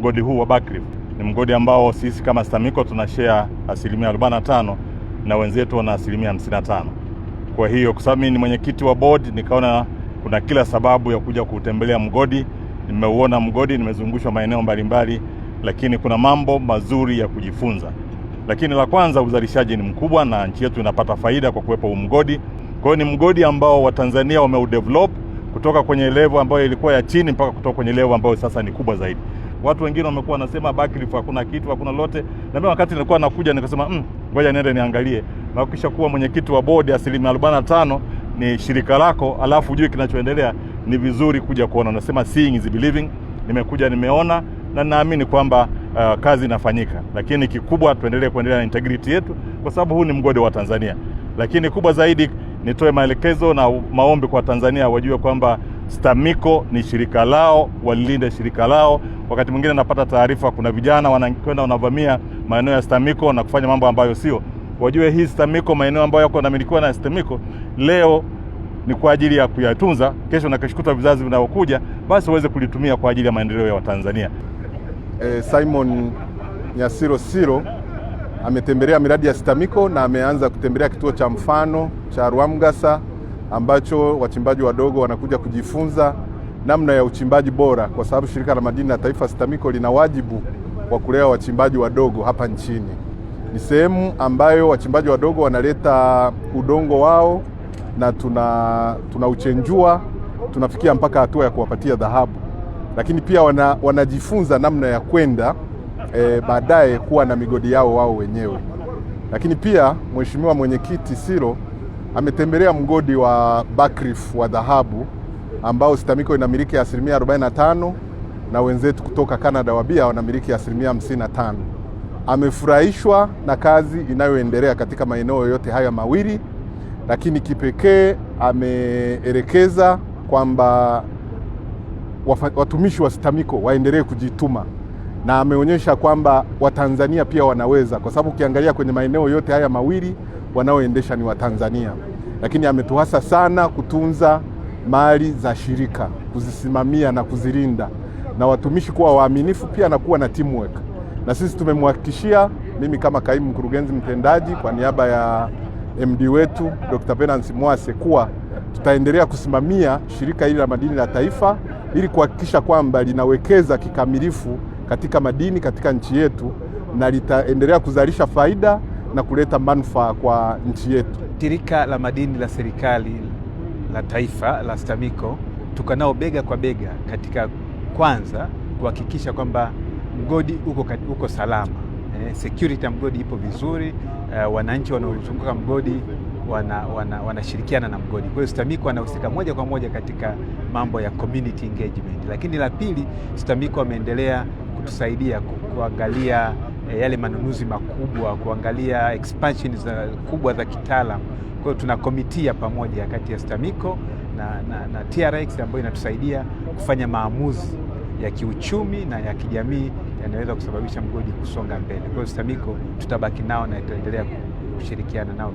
mgodi huu wa Buckreef. Ni mgodi ambao sisi kama STAMICO tunashare 45% na wenzetu wana 55%. Kwa hiyo kwa sababu mimi ni mwenyekiti wa board, nikaona kuna kila sababu ya kuja kutembelea mgodi. Nimeuona mgodi, nimezungushwa maeneo mbalimbali, lakini kuna mambo mazuri ya kujifunza. Lakini la kwanza, uzalishaji ni mkubwa na nchi yetu inapata faida kwa kuwepo mgodi. Kwa hiyo ni mgodi ambao Watanzania wameudevelop kutoka kwenye level ambayo ilikuwa ya chini mpaka kutoka kwenye level ambayo sasa ni kubwa zaidi. Watu wengine wamekuwa wanasema Buckreef hakuna kitu, hakuna lote. Na mimi wakati nilikuwa nakuja nikasema ngoja niende niangalie. Na ukisha kuwa mwenyekiti wa board 45% ni shirika lako, alafu ujue kinachoendelea, ni vizuri kuja kuona. Nasema seeing is believing. Nimekuja nimeona na naamini kwamba kazi inafanyika. Lakini kikubwa kuendelea na integrity yetu kwa sababu huu ni mgodi wa Tanzania. Lakini kubwa zaidi nitoe maelekezo na maombi kwa Tanzania wajue kwamba STAMICO ni shirika lao, walilinde shirika lao. Wakati mwingine napata taarifa kuna vijana wanakwenda wanavamia maeneo ya STAMICO na kufanya mambo ambayo sio. Wajue hii STAMICO, maeneo ambayo yako yanamilikiwa na STAMICO leo ni kwa ajili ya kuyatunza, kesho na kesho vizazi vinavyokuja basi waweze kulitumia kwa ajili ya maendeleo ya Watanzania. Simon Nyasiro Siro ametembelea miradi ya STAMICO na ameanza kutembelea kituo cha mfano cha Rwamgasa ambacho wachimbaji wadogo wanakuja kujifunza namna ya uchimbaji bora, kwa sababu shirika la madini la taifa STAMICO lina wajibu wa kulea wachimbaji wadogo hapa nchini. Ni sehemu ambayo wachimbaji wadogo wanaleta udongo wao na tunauchenjua, tunafikia mpaka hatua ya kuwapatia dhahabu. Lakini pia wanajifunza namna ya kwenda baadaye kuwa na migodi yao wao wenyewe. Lakini pia Mheshimiwa Mwenyekiti Siro ametembelea mgodi wa Buckreef wa dhahabu ambao STAMICO inamiliki 45% na wenzetu kutoka Canada wabia wanamiliki 55%. Amefurahishwa na kazi inayoendelea katika maeneo yote haya mawili, lakini kipekee ameelekeza kwamba watumishi wa STAMICO waendelee kujituma, na ameonyesha kwamba Watanzania pia wanaweza, kwa sababu ukiangalia kwenye maeneo yote haya mawili wanaoendesha ni Watanzania. Lakini ametuhasa sana kutunza mali za shirika, kuzisimamia na kuzilinda, na watumishi kuwa waaminifu pia na kuwa na teamwork. Na sisi tumemhakikishia, mimi kama kaimu mkurugenzi mtendaji kwa niaba ya MD wetu Dr. Venance Mwase, kuwa tutaendelea kusimamia shirika hili la madini la taifa ili kuhakikisha kwamba linawekeza kikamilifu katika madini katika nchi yetu na litaendelea kuzalisha faida na kuleta manufaa kwa nchi yetu. Shirika la madini la serikali la taifa la STAMICO tuko nao bega kwa bega katika kwanza kuhakikisha kwamba mgodi uko salama. Security ya mgodi ipo vizuri, wananchi wanaozunguka mgodi wanashirikiana na mgodi. Kwa hiyo STAMICO anahusika moja kwa moja katika mambo ya community engagement. Lakini la pili, STAMICO ameendelea kutusaidia kuangalia yale manunuzi makubwa, kuangalia expansion kubwa za kitaalamu. Kwa hiyo tuna komitia pamoja kati ya STAMICO na TRX ambayo inatusaidia kufanya maamuzi ya kiuchumi na ya kijamii yanaweza kusababisha mgodi kusonga mbele. Kwa hiyo STAMICO tutabaki nao na tutaendelea kushirikiana nao.